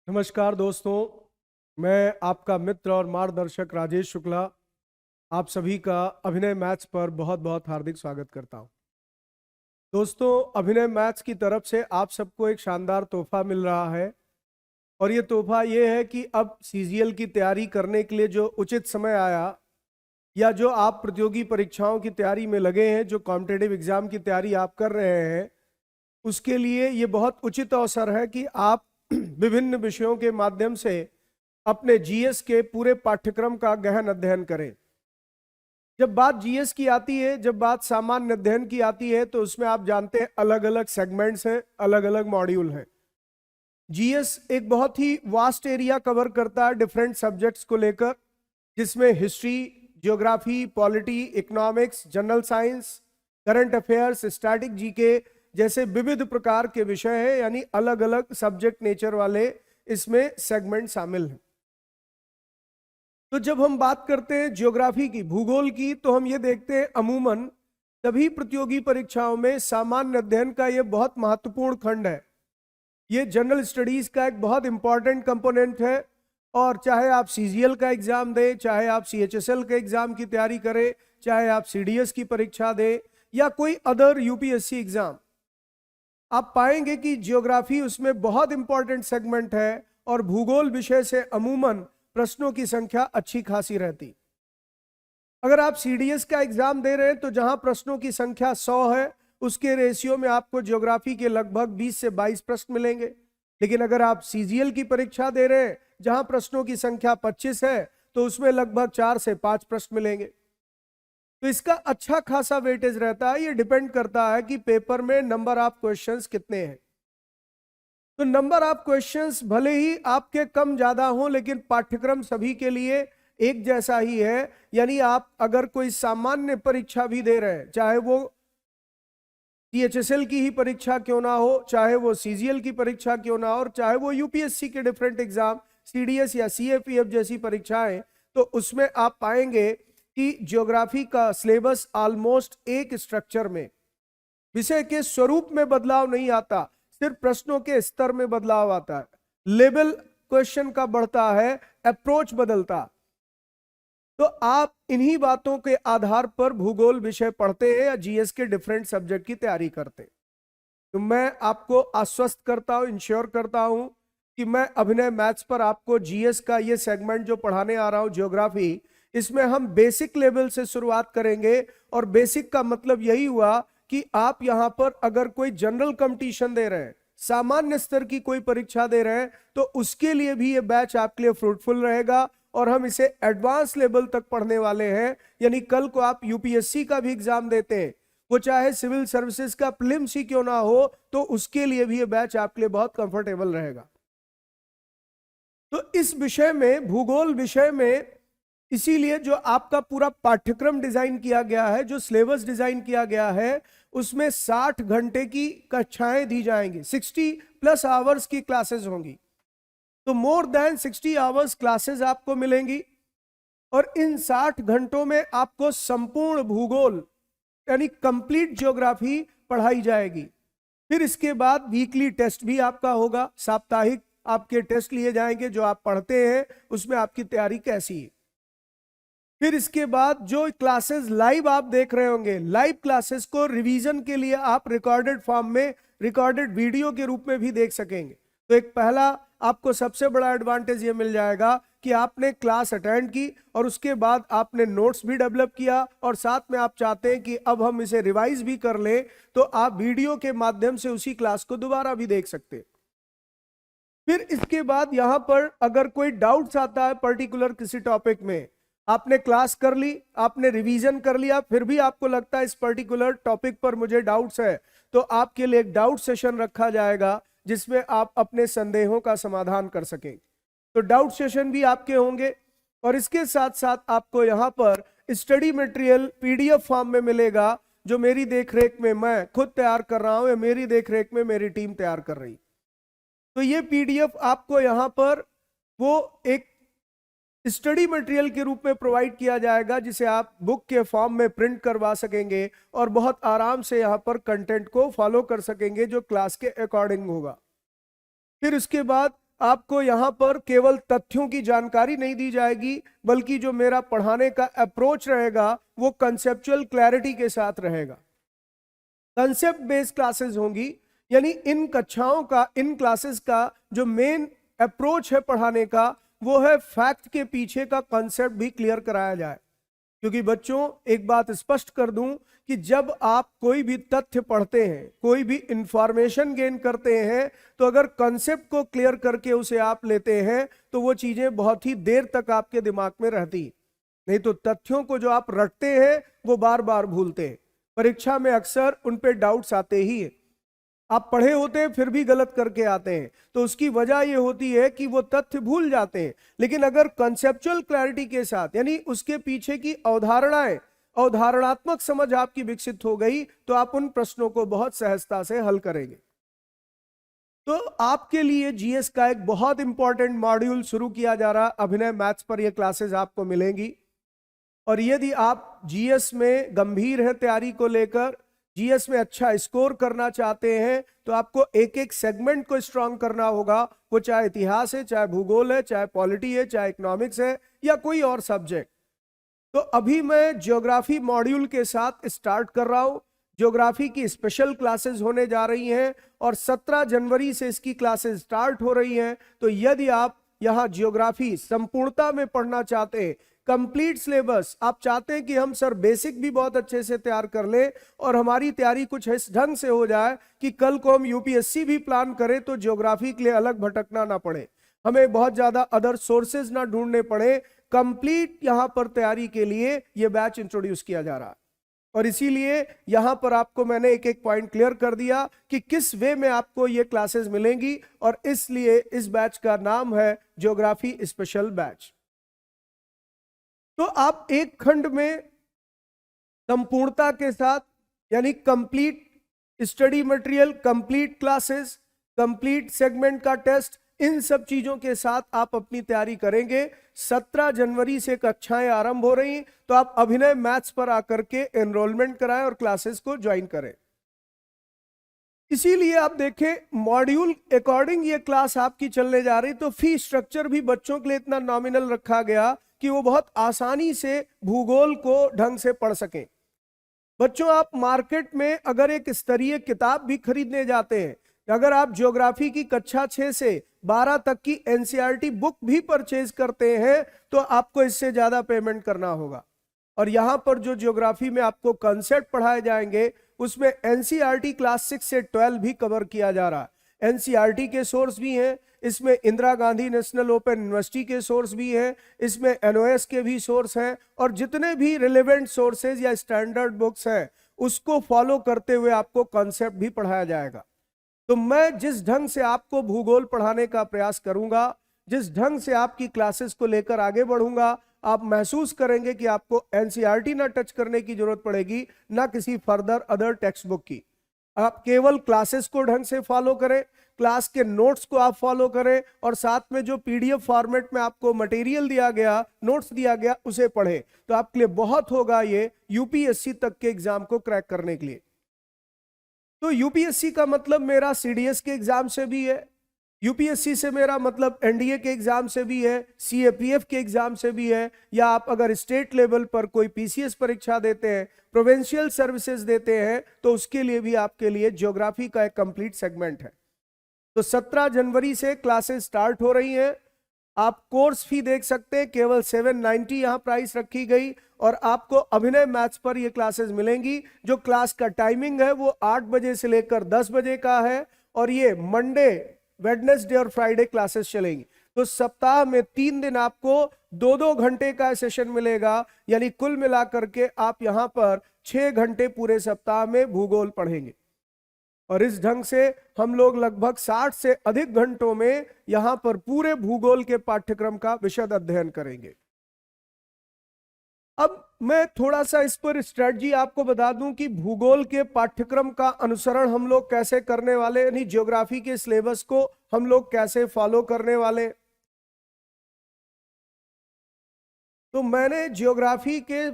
नमस्कार दोस्तों, मैं आपका मित्र और मार्गदर्शक राजेश शुक्ला आप सभी का अभिनय मैथ्स पर बहुत बहुत हार्दिक स्वागत करता हूं। दोस्तों, अभिनय मैथ्स की तरफ से आप सबको एक शानदार तोहफा मिल रहा है और ये तोहफा ये है कि अब सीजीएल की तैयारी करने के लिए जो उचित समय आया या जो आप प्रतियोगी परीक्षाओं की तैयारी में लगे हैं, जो कॉम्पिटिटिव एग्जाम की तैयारी आप कर रहे हैं, उसके लिए ये बहुत उचित अवसर है कि आप विभिन्न विषयों के माध्यम से अपने जीएस के पूरे पाठ्यक्रम का गहन अध्ययन करें। जब बात जीएस की आती है, जब बात सामान्य अध्ययन की आती है, तो उसमें आप जानते हैं अलग अलग सेगमेंट्स हैं, अलग अलग मॉड्यूल हैं। जीएस एक बहुत ही वास्ट एरिया कवर करता है डिफरेंट सब्जेक्ट्स को लेकर, जिसमें history, geography, polity, economics, general science, current affairs, static GK जैसे विविध प्रकार के विषय हैं, यानी अलग अलग सब्जेक्ट नेचर वाले इसमें सेगमेंट शामिल हैं। तो जब हम बात करते हैं ज्योग्राफी की, भूगोल की, तो हम ये देखते हैं अमूमन सभी प्रतियोगी परीक्षाओं में सामान्य अध्ययन का ये बहुत महत्वपूर्ण खंड है। ये जनरल स्टडीज का एक बहुत इंपॉर्टेंट कंपोनेंट है। और चाहे आप सीजीएल का एग्जाम दें, चाहे आप सीएचएसएल के एग्जाम की तैयारी करें, चाहे आप सीडीएस की परीक्षा दें या कोई अदर यूपीएससी एग्जाम, आप पाएंगे कि ज्योग्राफी उसमें बहुत इंपॉर्टेंट सेगमेंट है और भूगोल विषय से अमूमन प्रश्नों की संख्या अच्छी खासी रहती। अगर आप सीडीएस का एग्जाम दे रहे हैं तो जहां प्रश्नों की संख्या 100 है, उसके रेशियो में आपको ज्योग्राफी के लगभग 20 से 22 प्रश्न मिलेंगे। लेकिन अगर आप सीजीएल की परीक्षा दे रहे हैं जहां प्रश्नों की संख्या 25 है, तो उसमें लगभग 4 से 5 प्रश्न मिलेंगे। तो इसका अच्छा खासा वेटेज रहता है। ये डिपेंड करता है कि पेपर में नंबर ऑफ क्वेश्चंस कितने हैं। तो नंबर ऑफ क्वेश्चंस भले ही आपके कम ज्यादा हो, लेकिन पाठ्यक्रम सभी के लिए एक जैसा ही है। यानी आप अगर कोई सामान्य परीक्षा भी दे रहे हैं, चाहे वो सीएचएसएल की ही परीक्षा क्यों ना हो, चाहे वो सीजीएल की परीक्षा क्यों ना हो, और चाहे वो यूपीएससी के डिफरेंट एग्जाम, सीडीएस या सीएपीएफ जैसी परीक्षाएं, तो उसमें आप पाएंगे कि ज्योग्राफी का सिलेबस ऑलमोस्ट एक स्ट्रक्चर में, विषय के स्वरूप में बदलाव नहीं आता, सिर्फ प्रश्नों के स्तर में बदलाव आता है। लेवल क्वेश्चन का बढ़ता है, अप्रोच बदलता। तो आप इन्हीं बातों के आधार पर भूगोल विषय पढ़ते हैं या जीएस के डिफरेंट सब्जेक्ट की तैयारी करते हैं। तो मैं आपको आश्वस्त करता हूं, इंश्योर करता हूं कि मैं अभिनय मैथ्स पर आपको जीएस का ये सेगमेंट जो पढ़ाने आ रहा हूं, ज्योग्राफी, इसमें हम बेसिक लेवल से शुरुआत करेंगे। और बेसिक का मतलब यही हुआ कि आप यहां पर अगर कोई जनरल कंपटीशन दे रहे हैं, सामान्य स्तर की कोई परीक्षा दे रहे हैं, तो उसके लिए भी ये बैच आपके लिए फ्रूटफुल रहेगा। और हम इसे एडवांस लेवल तक पढ़ने वाले हैं। यानी कल को आप यूपीएससी का भी एग्जाम देते हैं, वो चाहे सिविल सर्विसेज का प्रीलिम्स ही क्यों ना हो, तो उसके लिए भी ये बैच आपके लिए बहुत कंफर्टेबल रहेगा। तो इस विषय में, भूगोल विषय में, इसीलिए जो आपका पूरा पाठ्यक्रम डिजाइन किया गया है, जो सिलेबस डिजाइन किया गया है, उसमें 60 घंटे की कक्षाएं दी जाएंगी, 60+ आवर्स की क्लासेस होंगी। तो मोर देन 60 आवर्स क्लासेस आपको मिलेंगी। और इन 60 घंटों में आपको संपूर्ण भूगोल यानी कंप्लीट ज्योग्राफी पढ़ाई जाएगी। फिर इसके बाद वीकली टेस्ट भी आपका होगा, साप्ताहिक आपके टेस्ट लिए जाएंगे, जो आप पढ़ते हैं उसमें आपकी तैयारी कैसी है। फिर इसके बाद जो क्लासेस लाइव आप देख रहे होंगे, लाइव क्लासेस को रिवीजन के लिए आप रिकॉर्डेड फॉर्म में, रिकॉर्डेड वीडियो के रूप में भी देख सकेंगे। तो एक पहला आपको सबसे बड़ा एडवांटेज ये मिल जाएगा कि आपने क्लास अटेंड की और उसके बाद आपने नोट्स भी डेवलप किया, और साथ में आप चाहते हैं कि अब हम इसे रिवाइज भी कर लें, तो आप वीडियो के माध्यम से उसी क्लास को दोबारा भी देख सकते हैं। फिर इसके बाद यहां पर अगर कोई डाउट्स आता है पर्टिकुलर किसी टॉपिक में, आपने क्लास कर ली, आपने रिवीजन कर लिया, फिर भी आपको लगता है इस पर्टिकुलर टॉपिक पर मुझे डाउट्स है, तो आपके लिए एक डाउट सेशन रखा जाएगा जिसमें आप अपने संदेहों का समाधान कर सकें। तो डाउट सेशन भी आपके होंगे। और इसके साथ साथ आपको यहाँ पर स्टडी मटेरियल पीडीएफ फॉर्म में मिलेगा, जो मेरी देखरेख में मैं खुद तैयार कर रहा हूं या मेरी देखरेख में मेरी टीम तैयार कर रही। तो ये पीडीएफ आपको यहाँ पर वो एक स्टडी मटेरियल के रूप में प्रोवाइड किया जाएगा, जिसे आप बुक के फॉर्म में प्रिंट करवा सकेंगे और बहुत आराम से यहाँ पर कंटेंट को फॉलो कर सकेंगे जो क्लास के अकॉर्डिंग होगा। फिर उसके बाद आपको यहाँ पर केवल तथ्यों की जानकारी नहीं दी जाएगी, बल्कि जो मेरा पढ़ाने का अप्रोच रहेगा वो कंसेप्चुअल क्लैरिटी के साथ रहेगा। कंसेप्ट बेस्ड क्लासेस होंगी, यानी इन कक्षाओं का, इन क्लासेस का जो मेन अप्रोच है पढ़ाने का वो है फैक्ट के पीछे का कंसेप्ट भी क्लियर कराया जाए। क्योंकि बच्चों, एक बात स्पष्ट कर दूं कि जब आप कोई भी तथ्य पढ़ते हैं, कोई भी इंफॉर्मेशन गेन करते हैं, तो अगर कॉन्सेप्ट को क्लियर करके उसे आप लेते हैं तो वो चीजें बहुत ही देर तक आपके दिमाग में रहती, नहीं तो तथ्यों को जो आप रटते हैं वो बार बार भूलते हैं। परीक्षा में अक्सर उन पे डाउट्स आते ही है, आप पढ़े होते हैं फिर भी गलत करके आते हैं, तो उसकी वजह यह होती है कि वो तथ्य भूल जाते हैं। लेकिन अगर कंसेप्चुअल क्लैरिटी के साथ, यानी उसके पीछे की अवधारणाएं, अवधारणात्मक समझ आपकी विकसित हो गई, तो आप उन प्रश्नों को बहुत सहजता से हल करेंगे। तो आपके लिए जीएस का एक बहुत इंपॉर्टेंट मॉड्यूल शुरू किया जा रहा है, अभिनय मैथ्स पर ये क्लासेस आपको मिलेंगी। और यदि आप जीएस में गंभीर हैं तैयारी को लेकर, जीएस में अच्छा स्कोर करना चाहते हैं, तो आपको एक एक सेगमेंट को स्ट्रांग करना होगा, वो चाहे इतिहास है, चाहे भूगोल है, चाहे पॉलिटी है, चाहे इकोनॉमिक्स है, या कोई और सब्जेक्ट। तो अभी मैं ज्योग्राफी मॉड्यूल के साथ स्टार्ट कर रहा हूं। ज्योग्राफी की स्पेशल क्लासेस होने जा रही हैं और 17 जनवरी से इसकी क्लासेस स्टार्ट हो रही हैं। तो यदि आप यहां ज्योग्राफी संपूर्णता में पढ़ना चाहते हैं, कंप्लीट सिलेबस आप चाहते हैं कि हम सर बेसिक भी बहुत अच्छे से तैयार कर लें और हमारी तैयारी कुछ इस ढंग से हो जाए कि कल को हम यूपीएससी भी प्लान करें तो ज्योग्राफी के लिए अलग भटकना ना पड़े, हमें बहुत ज्यादा अदर सोर्सेज ना ढूंढने पड़े, कंप्लीट यहां पर तैयारी के लिए यह बैच इंट्रोड्यूस किया जा रहा है। और इसीलिए यहां पर आपको मैंने एक एक पॉइंट क्लियर कर दिया कि किस वे में आपको ये क्लासेस मिलेंगी, और इसलिए इस बैच का नाम है ज्योग्राफी स्पेशल बैच। तो आप एक खंड में संपूर्णता के साथ, यानी complete study material, complete classes, complete segment का टेस्ट, इन सब चीजों के साथ आप अपनी तैयारी करेंगे। 17 जनवरी से कक्षाएं आरंभ हो रही, तो आप अभिनय मैथ्स पर आकर के एनरोलमेंट कराएं और क्लासेस को ज्वाइन करें। इसीलिए आप देखें मॉड्यूल अकॉर्डिंग ये क्लास आपकी चलने जा रही, तो फी स्ट्रक्चर भी बच्चों के लिए इतना नॉमिनल रखा गया कि वो बहुत आसानी से भूगोल को ढंग से पढ़ सकें। बच्चों, आप मार्केट में अगर एक स्तरीय किताब भी खरीदने जाते हैं, अगर आप ज्योग्राफी की कक्षा 6 से 12 तक की एनसीईआरटी बुक भी परचेज करते हैं, तो आपको इससे ज्यादा पेमेंट करना होगा। और यहां पर जो ज्योग्राफी में आपको कॉन्सेप्ट पढ़ाए जाएंगे, उसमें एनसीईआरटी क्लास 6 से 12 भी कवर किया जा रहा है। एनसीईआरटी के सोर्स भी हैं, इसमें Indira Gandhi national open university के सोर्स भी हैं, इसमें एनओएस के भी सोर्स हैं, और जितने भी रिलेवेंट सोर्सेज या स्टैंडर्ड बुक्स हैं उसको फॉलो करते हुए आपको कॉन्सेप्ट भी पढ़ाया जाएगा। तो मैं जिस ढंग से आपको भूगोल पढ़ाने का प्रयास करूंगा, जिस ढंग से आपकी क्लासेस को लेकर आगे बढ़ूंगा, आप महसूस करेंगे कि आपको एनसीईआरटी ना टच करने की जरूरत पड़ेगी, ना किसी फर्दर अदर टेक्स्ट बुक की। आप केवल क्लासेस को ढंग से फॉलो करें, क्लास के नोट्स को आप फॉलो करें, और साथ में जो पीडीएफ फॉर्मेट में आपको मटेरियल दिया गया, नोट्स दिया गया, उसे पढ़ें। तो आपके लिए बहुत होगा ये यूपीएससी तक के एग्जाम को क्रैक करने के लिए। तो यूपीएससी का मतलब मेरा सीडीएस के एग्जाम से भी है, यूपीएससी से मेरा मतलब एनडीए के एग्जाम से भी है, सीएपीएफ के एग्जाम से भी है, या आप अगर स्टेट लेवल पर कोई पीसीएस परीक्षा देते हैं, प्रोविंशियल सर्विसेज देते हैं, तो उसके लिए भी आपके लिए ज्योग्राफी का एक कंप्लीट सेगमेंट है। तो 17 जनवरी से क्लासेस स्टार्ट हो रही हैं। आप कोर्स फी देख सकते हैं, केवल 790 यहां प्राइस रखी गई, और आपको अभिनय मैथ्स पर ये क्लासेस मिलेंगी। जो क्लास का टाइमिंग है वो 8 बजे से लेकर 10 बजे का है, और ये मंडे, वेडनेसडे और फ्राइडे क्लासेस चलेंगी। तो सप्ताह में 3 दिन आपको 2-2 घंटे का सेशन मिलेगा, यानी कुल मिलाकर के आप यहां पर 6 घंटे पूरे सप्ताह में भूगोल पढ़ेंगे। और इस ढंग से हम लोग लगभग 60 से अधिक घंटों में यहां पर पूरे भूगोल के पाठ्यक्रम का विशद अध्ययन करेंगे। अब मैं थोड़ा सा इस पर स्ट्रेटजी आपको बता दूं कि भूगोल के पाठ्यक्रम का अनुसरण हम लोग कैसे करने वाले, यानी ज्योग्राफी के सिलेबस को हम लोग कैसे फॉलो करने वाले। तो मैंने ज्योग्राफी के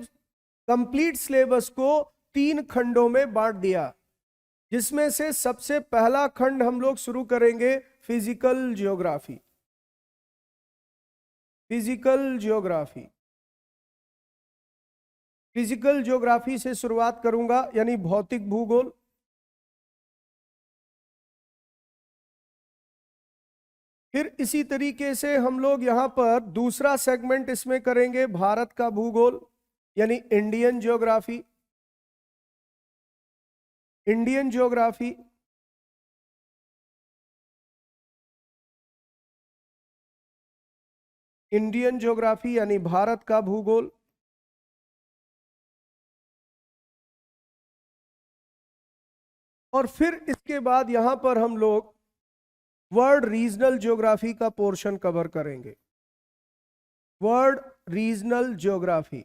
कंप्लीट सिलेबस को 3 खंडों में बांट दिया, जिसमें से सबसे पहला खंड हम लोग शुरू करेंगे physical geography. Physical geography. Physical geography से शुरुआत करूंगा, यानी भौतिक भूगोल। फिर इसी तरीके से हम लोग यहां पर दूसरा सेगमेंट इसमें करेंगे, भारत का भूगोल, यानी Indian geography. Indian geography. Indian geography यानी भारत का भूगोल। और फिर इसके बाद यहां पर हम लोग वर्ल्ड रीजनल ज्योग्राफी का पोर्शन कवर करेंगे। World regional geography.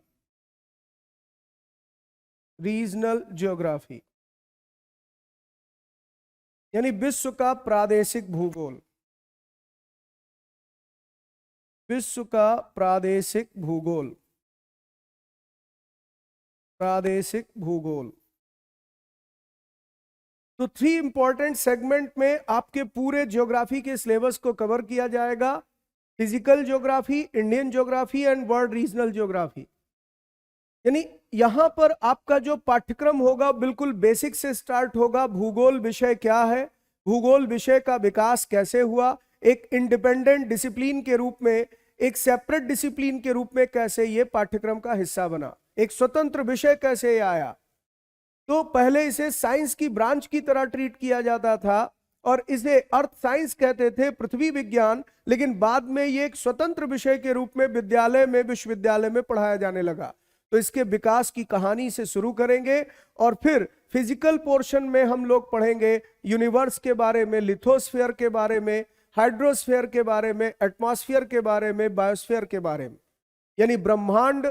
Regional geography यानी विश्व का प्रादेशिक भूगोल। विश्व का प्रादेशिक भूगोल। प्रादेशिक भूगोल। तो 3 इंपॉर्टेंट सेगमेंट में आपके पूरे ज्योग्राफी के सिलेबस को कवर किया जाएगा। Physical geography, Indian geography and world regional geography. यानी यहां पर आपका जो पाठ्यक्रम होगा बिल्कुल बेसिक से स्टार्ट होगा। भूगोल विषय क्या है, भूगोल विषय का विकास कैसे हुआ, एक इंडिपेंडेंट डिसिप्लिन के रूप में, एक सेपरेट डिसिप्लिन के रूप में कैसे ये पाठ्यक्रम का हिस्सा बना, एक स्वतंत्र विषय कैसे आया। तो पहले इसे साइंस की ब्रांच की तरह ट्रीट किया जाता था और इसे अर्थ साइंस कहते थे, पृथ्वी विज्ञान, लेकिन बाद में ये एक स्वतंत्र विषय के रूप में विद्यालय में, विश्वविद्यालय में पढ़ाया जाने लगा। तो इसके विकास की कहानी से शुरू करेंगे और फिर फिजिकल पोर्शन में हम लोग पढ़ेंगे यूनिवर्स के बारे में, लिथोस्फीयर के बारे में, हाइड्रोस्फीयर के बारे में, एटमॉस्फेयर के बारे में, बायोस्फीयर के बारे में, यानी ब्रह्मांड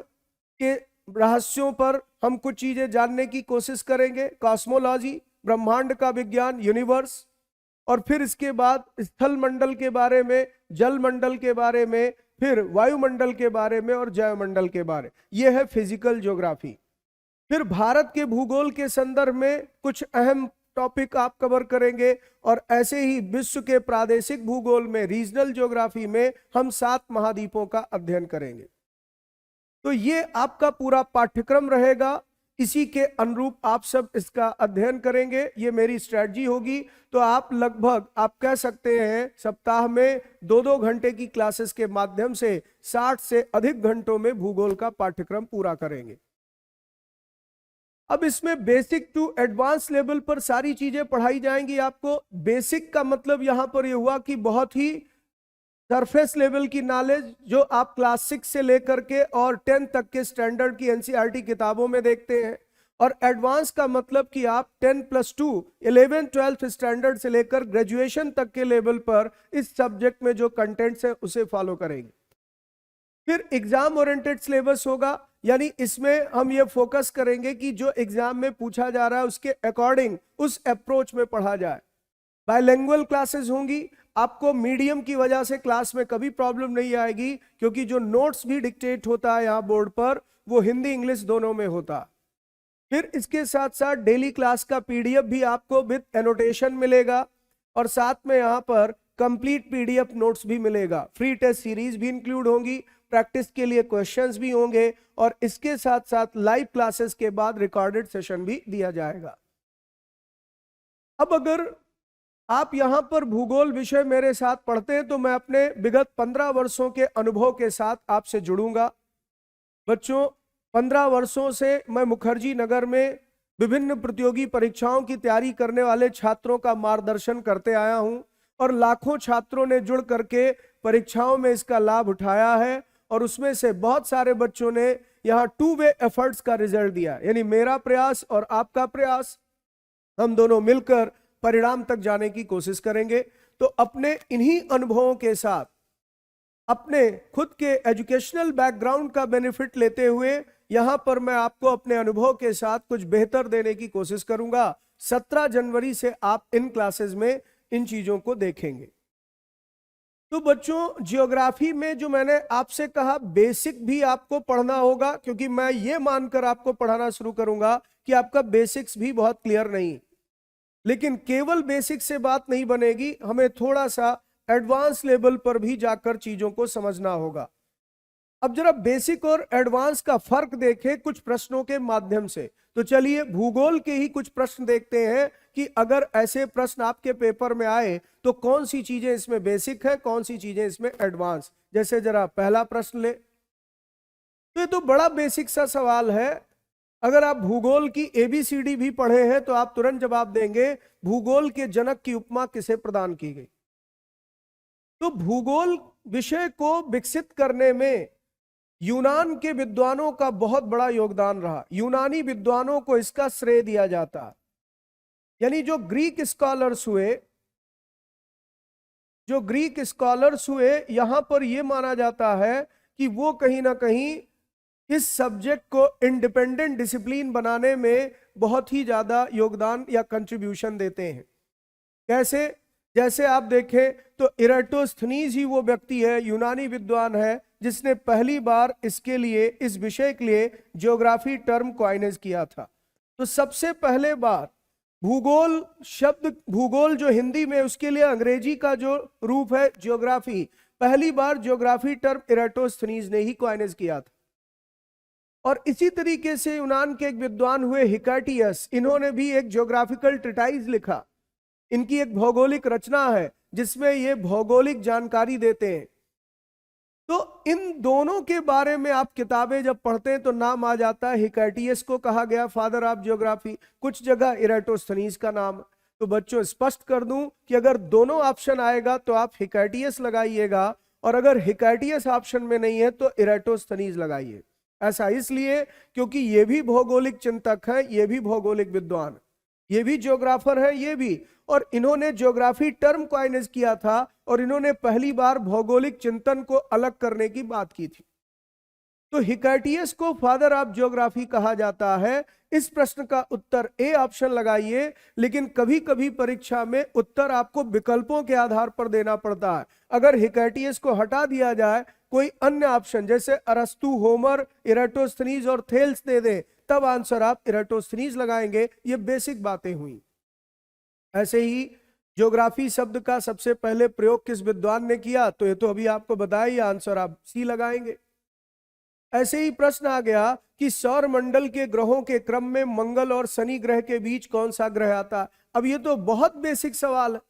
के रहस्यों पर हम कुछ चीजें जानने की कोशिश करेंगे। कॉस्मोलॉजी, ब्रह्मांड का विज्ञान, यूनिवर्स। और फिर इसके बाद स्थल मंडल के बारे में, जल मंडल के बारे में, फिर वायुमंडल के बारे में और जैवमंडल के बारे। यह है फिजिकल ज्योग्राफी। फिर भारत के भूगोल के संदर्भ में कुछ अहम टॉपिक आप कवर करेंगे और ऐसे ही विश्व के प्रादेशिक भूगोल में, रीजनल ज्योग्राफी में हम 7 महाद्वीपों का अध्ययन करेंगे। तो ये आपका पूरा पाठ्यक्रम रहेगा, इसी के अनुरूप आप सब इसका अध्ययन करेंगे, ये मेरी स्ट्रेटजी होगी। तो आप लगभग आप कह सकते हैं सप्ताह में 2-2 घंटे की क्लासेस के माध्यम से 60 से अधिक घंटों में भूगोल का पाठ्यक्रम पूरा करेंगे। अब इसमें बेसिक टू एडवांस लेवल पर सारी चीजें पढ़ाई जाएंगी आपको। बेसिक का मतलब यहां पर यह हुआ कि बहुत ही सरफेस लेवल की नॉलेज जो आप क्लास 6 से लेकर के और 10 तक के स्टैंडर्ड की एनसीईआरटी किताबों में देखते हैं। और एडवांस का मतलब कि आप 10+2 11-12 स्टैंडर्ड से लेकर ग्रेजुएशन तक के लेवल पर इस सब्जेक्ट में जो कंटेंट्स है उसे फॉलो करेंगे। फिर एग्जाम ओरिएंटेड सिलेबस होगा, यानी इसमें हम ये फोकस करेंगे कि जो एग्जाम में पूछा जा रहा है उसके अकॉर्डिंग, उस अप्रोच में पढ़ा जाए। बाइलिंगुअल क्लासेस होंगी, आपको मीडियम की वजह से क्लास में कभी प्रॉब्लम नहीं आएगी, क्योंकि जो नोट्स भी डिक्टेट होता है यहाँ बोर्ड पर वो हिंदी इंग्लिश दोनों में होता। फिर इसके साथ साथ डेली क्लास का पीडीएफ भी आपको विद एनोटेशन मिलेगा और साथ में यहाँ पर कंप्लीट पीडीएफ नोट्स भी मिलेगा। फ्री टेस्ट सीरीज भी इंक्लूड होंगी, प्रैक्टिस के लिए क्वेश्चंस भी होंगे और इसके साथ साथ लाइव क्लासेस के बाद रिकॉर्डेड सेशन भी दिया जाएगा। अब अगर आप यहां पर भूगोल विषय मेरे साथ पढ़ते हैं तो मैं अपने विगत 15 वर्षों के अनुभव के साथ आपसे जुड़ूंगा। बच्चों, 15 वर्षों से मैं मुखर्जी नगर में विभिन्न प्रतियोगी परीक्षाओं की तैयारी करने वाले छात्रों का मार्गदर्शन करते आया हूं और लाखों छात्रों ने जुड़ करके परीक्षाओं में इसका लाभ उठाया है और उसमें से बहुत सारे बच्चों ने यहाँ 2 वे एफर्ट्स का रिजल्ट दिया, यानी मेरा प्रयास और आपका प्रयास, हम दोनों मिलकर परिणाम तक जाने की कोशिश करेंगे। तो अपने इन्हीं अनुभवों के साथ, अपने खुद के एजुकेशनल बैकग्राउंड का बेनिफिट लेते हुए यहां पर मैं आपको अपने अनुभव के साथ कुछ बेहतर देने की कोशिश करूंगा। 17 जनवरी से आप इन क्लासेस में इन चीजों को देखेंगे। तो बच्चों, जियोग्राफी में जो मैंने आपसे कहा बेसिक भी आपको पढ़ना होगा, क्योंकि मैं ये मानकर आपको पढ़ाना शुरू करूंगा कि आपका बेसिक्स भी बहुत क्लियर नहीं। लेकिन केवल बेसिक से बात नहीं बनेगी, हमें थोड़ा सा एडवांस लेवल पर भी जाकर चीजों को समझना होगा। अब जरा बेसिक और एडवांस का फर्क देखें कुछ प्रश्नों के माध्यम से। तो चलिए भूगोल के ही कुछ प्रश्न देखते हैं कि अगर ऐसे प्रश्न आपके पेपर में आए तो कौन सी चीजें इसमें बेसिक है, कौन सी चीजें इसमें एडवांस। जैसे जरा पहला प्रश्न ले, तो ये तो बड़ा बेसिक सा सवाल है। अगर आप भूगोल की एबीसीडी भी पढ़े हैं तो आप तुरंत जवाब देंगे, भूगोल के जनक की उपमा किसे प्रदान की गई। तो भूगोल विषय को विकसित करने में यूनान के विद्वानों का बहुत बड़ा योगदान रहा। यूनानी विद्वानों को इसका श्रेय दिया जाता है। यानी जो ग्रीक स्कॉलर्स हुए यहां पर यह माना जाता है कि वो कहीं ना कहीं इस सब्जेक्ट को इंडिपेंडेंट डिसिप्लिन बनाने में बहुत ही ज्यादा योगदान या कंट्रीब्यूशन देते हैं। कैसे? जैसे आप देखें तो इराटोस्थनीज ही वो व्यक्ति है, यूनानी विद्वान है, जिसने पहली बार इसके लिए, इस विषय के लिए ज्योग्राफी टर्म कॉइनेज किया था। तो सबसे पहले बार भूगोल शब्द, भूगोल जो हिंदी में, उसके लिए अंग्रेजी का जो रूप है ज्योग्राफी, पहली बार ज्योग्राफी टर्म इराटोस्थनीज ने ही कॉइनेज किया था। और इसी तरीके से यूनान के एक विद्वान हुए हिकाटियस, इन्होंने भी एक ज्योग्राफिकल ट्रिटाइज लिखा। इनकी एक भौगोलिक रचना है जिसमें ये भौगोलिक जानकारी देते हैं। तो इन दोनों के बारे में आप किताबें जब पढ़ते हैं तो नाम आ जाता है, हिकाटियस को कहा गया फादर ऑफ ज्योग्राफी, कुछ जगह इराटोस्थनीज का नाम। तो बच्चों स्पष्ट कर दूं कि अगर दोनों ऑप्शन आएगा तो आप हिकाटियस लगाइएगा, और अगर हिकाटियस ऑप्शन में नहीं है तो इराटोस्थनीज लगाइए। ऐसा इसलिए क्योंकि ये भी भौगोलिक चिंतक है, ये भी भौगोलिक विद्वान, ये भी ज्योग्राफर है, ये भी, और इन्होंने ज्योग्राफी टर्म कॉइनेज किया था और इन्होंने पहली बार भौगोलिक चिंतन को अलग करने की बात की थी। तो हिकाटियस को फादर ऑफ ज्योग्राफी कहा जाता है। इस प्रश्न का उत्तर ए ऑप्शन लगाइए, लेकिन कभी कभी परीक्षा में उत्तर आपको विकल्पों के आधार पर देना पड़ता है। अगर हिकाटियस को हटा दिया जाए, कोई अन्य ऑप्शन जैसे अरस्तु, होमर, इराटोस्थनीज और थेल्स दे दे, तब आंसर आप इराटोस्थनीज लगाएंगे। ये बेसिक बातें हुई। ऐसे ही ज्योग्राफी शब्द का सबसे पहले प्रयोग किस विद्वान ने किया, तो ये तो अभी आपको बताया, आंसर आप सी लगाएंगे। ऐसे ही प्रश्न आ गया कि सौर मंडल के ग्रहों के क्रम में मंगल और शनि ग्रह के बीच कौन सा ग्रह आता। अब ये तो बहुत बेसिक सवाल है।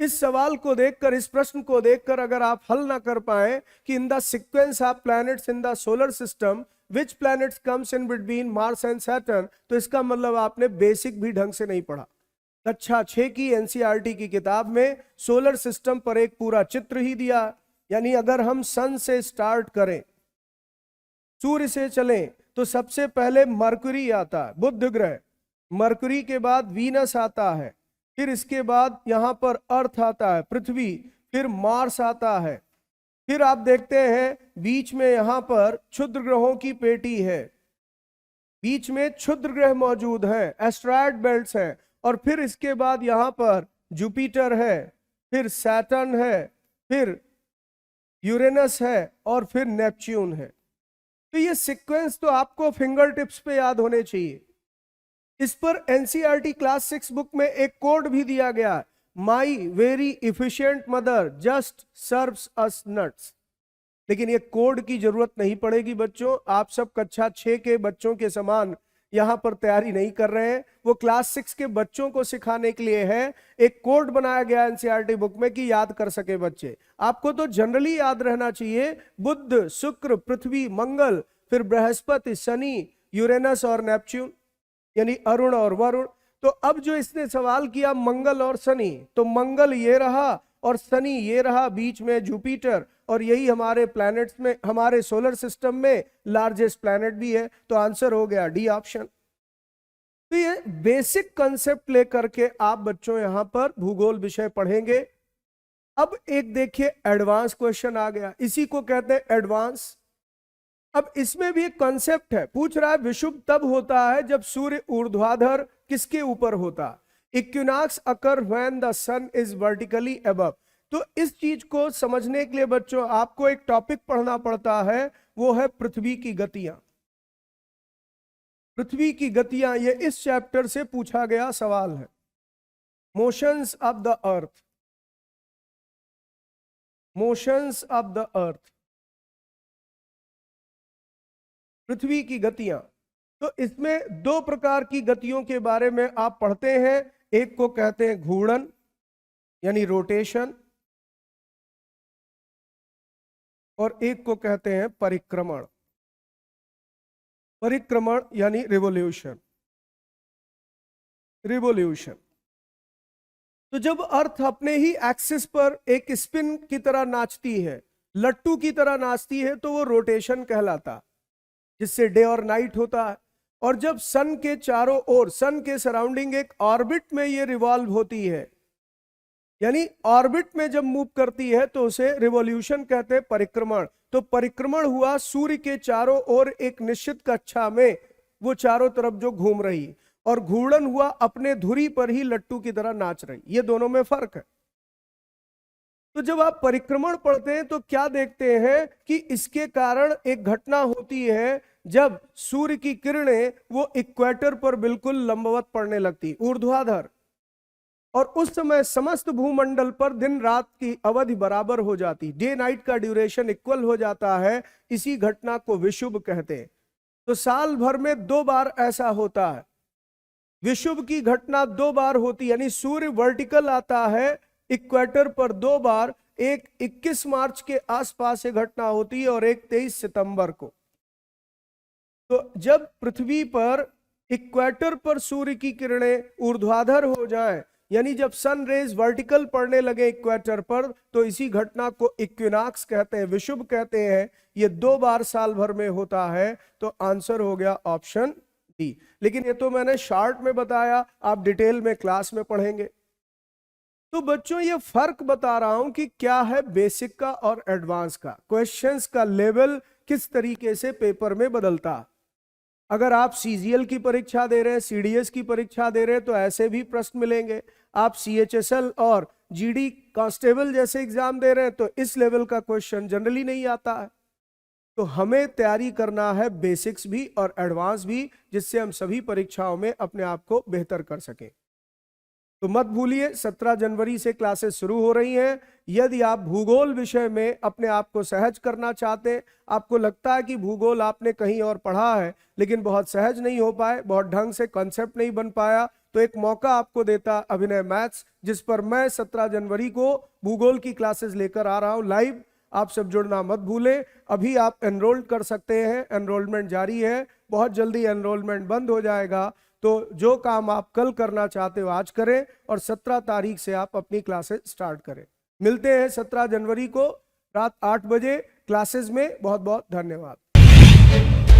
इस सवाल को देखकर, इस प्रश्न को देखकर अगर आप हल ना कर पाए कि in the sequence of planets in the solar system which planets comes in between Mars and Saturn, तो इसका मतलब आपने बेसिक भी ढंग से नहीं पढ़ा। कक्षा 6 की एनसीईआरटी की किताब में सोलर सिस्टम पर एक पूरा चित्र ही दिया। यानी अगर हम सन से स्टार्ट करें, सूर्य से चलें, तो सबसे पहले मरकुरी आता है, बुध ग्रह, मरकुरी के बाद वीनस आता है, फिर इसके बाद यहां पर अर्थ आता है, पृथ्वी, फिर मार्स आता है, फिर आप देखते हैं बीच में यहां पर क्षुद्र ग्रहों की पेटी है, बीच में क्षुद्र ग्रह मौजूद है, एस्ट्रॉयड बेल्ट्स हैं, और फिर इसके बाद यहां पर जुपिटर है, फिर सैटर्न है, फिर यूरेनस है, और फिर नेपच्यून है। तो ये सीक्वेंस तो आपको फिंगर टिप्स पे याद होने चाहिए। इस पर एनसीईआरटी क्लास 6 बुक में एक कोड भी दिया गया, my very efficient mother just serves us nuts. लेकिन ये कोड की जरूरत नहीं पड़ेगी बच्चों, आप सब कक्षा 6 के बच्चों के समान यहां पर तैयारी नहीं कर रहे हैं। वो क्लास 6 के बच्चों को सिखाने के लिए है। एक कोड बनाया गया एनसीईआरटी बुक में कि याद कर सके बच्चे। आपको तो जनरली याद रहना चाहिए, बुध, शुक्र, पृथ्वी, मंगल, फिर बृहस्पति, शनि, यूरेनस और नेपच्यून, यानी अरुण और वरुण। तो अब जो इसने सवाल किया मंगल और शनि, तो मंगल ये रहा और शनि ये रहा, बीच में जुपिटर, और यही हमारे प्लैनेट्स में, हमारे सोलर सिस्टम में लार्जेस्ट प्लैनेट भी है। तो आंसर हो गया डी ऑप्शन। तो ये बेसिक कंसेप्ट लेकर के आप बच्चों यहां पर भूगोल विषय पढ़ेंगे। अब एक देखिए एडवांस क्वेश्चन आ गया, इसी को कहते हैं एडवांस। अब इसमें भी एक कॉन्सेप्ट है, पूछ रहा है विषुव तब होता है जब सूर्य ऊर्ध्वाधर किसके ऊपर होता। Equinox occur when the sun is vertically above. तो इस चीज को समझने के लिए बच्चों आपको एक टॉपिक पढ़ना पड़ता है, वो है पृथ्वी की गतियां। पृथ्वी की गतियां, ये इस चैप्टर से पूछा गया सवाल है। Motions of the earth, motions of the earth. पृथ्वी की गतियां। तो इसमें दो प्रकार की गतियों के बारे में आप पढ़ते हैं। एक को कहते हैं घूर्णन यानी रोटेशन, और एक को कहते हैं परिक्रमण। परिक्रमण यानी रिवोल्यूशन। रिवोल्यूशन तो जब अर्थ अपने ही एक्सिस पर एक स्पिन की तरह नाचती है, लट्टू की तरह नाचती है, तो वो रोटेशन कहलाता, जिससे डे और नाइट होता है। और जब सन के चारों ओर, सन के सराउंडिंग एक ऑर्बिट में ये रिवॉल्व होती है, यानी ऑर्बिट में जब मूव करती है, तो उसे रिवॉल्यूशन कहते हैं, परिक्रमण। तो परिक्रमण हुआ सूर्य के चारों ओर एक निश्चित कक्षा में वो चारों तरफ जो घूम रही, और घूर्णन हुआ अपने धुरी पर ही लट्टू की तरह नाच रही। ये दोनों में फर्क है। तो जब आप परिक्रमण पढ़ते हैं तो क्या देखते हैं कि इसके कारण एक घटना होती है, जब सूर्य की किरणें वो इक्वेटर पर बिल्कुल लंबवत पड़ने लगती, ऊर्ध्वाधर, और उस समय समस्त भूमंडल पर दिन रात की अवधि बराबर हो जाती, डे नाइट का ड्यूरेशन इक्वल हो जाता है। इसी घटना को विषुव कहते हैं। तो साल भर में 2 बार ऐसा होता है। विषुव की घटना 2 बार होती, यानी सूर्य वर्टिकल आता है इक्वेटर पर 2 बार। एक 21 मार्च के आसपास ये घटना होती है और एक 23 सितंबर को। तो जब पृथ्वी पर इक्वेटर पर सूर्य की किरणें ऊर्ध्वाधर हो जाएं, यानी जब सन रेज वर्टिकल पड़ने लगे इक्वेटर पर, तो इसी घटना को इक्विनॉक्स कहते हैं, विषुव कहते हैं। ये 2 बार साल भर में होता है। तो आंसर हो गया ऑप्शन डी। लेकिन ये तो मैंने शॉर्ट में बताया, आप डिटेल में क्लास में पढ़ेंगे। तो बच्चों ये फर्क बता रहा हूं कि क्या है बेसिक का और एडवांस का, क्वेश्चंस का लेवल किस तरीके से पेपर में बदलता। अगर आप सीजीएल की परीक्षा दे रहे हैं, सीडीएस की परीक्षा दे रहे हैं, तो ऐसे भी प्रश्न मिलेंगे। आप सीएचएसएल और जीडी कांस्टेबल जैसे एग्जाम दे रहे हैं, तो इस लेवल का क्वेश्चन जनरली नहीं आता है। तो हमें तैयारी करना है बेसिक्स भी और एडवांस भी, जिससे हम सभी परीक्षाओं में अपने आप को बेहतर कर सकें। तो मत भूलिए 17 जनवरी से क्लासेस शुरू हो रही हैं। यदि आप भूगोल विषय में अपने आप को सहज करना चाहते हैं, आपको लगता है कि भूगोल आपने कहीं और पढ़ा है लेकिन बहुत सहज नहीं हो पाए, बहुत ढंग से कॉन्सेप्ट नहीं बन पाया, तो एक मौका आपको देता अभिनय मैथ्स, जिस पर मैं 17 जनवरी को भूगोल की क्लासेस लेकर आ रहा हूं लाइव। आप सब जुड़ना मत भूलें। अभी आप एनरोल कर सकते हैं, एनरोलमेंट जारी है, बहुत जल्दी एनरोलमेंट बंद हो जाएगा। तो जो काम आप कल करना चाहते हो आज करें, और 17 तारीख से आप अपनी क्लासेस स्टार्ट करें। मिलते हैं 17 जनवरी को रात 8 बजे क्लासेस में। बहुत बहुत धन्यवाद।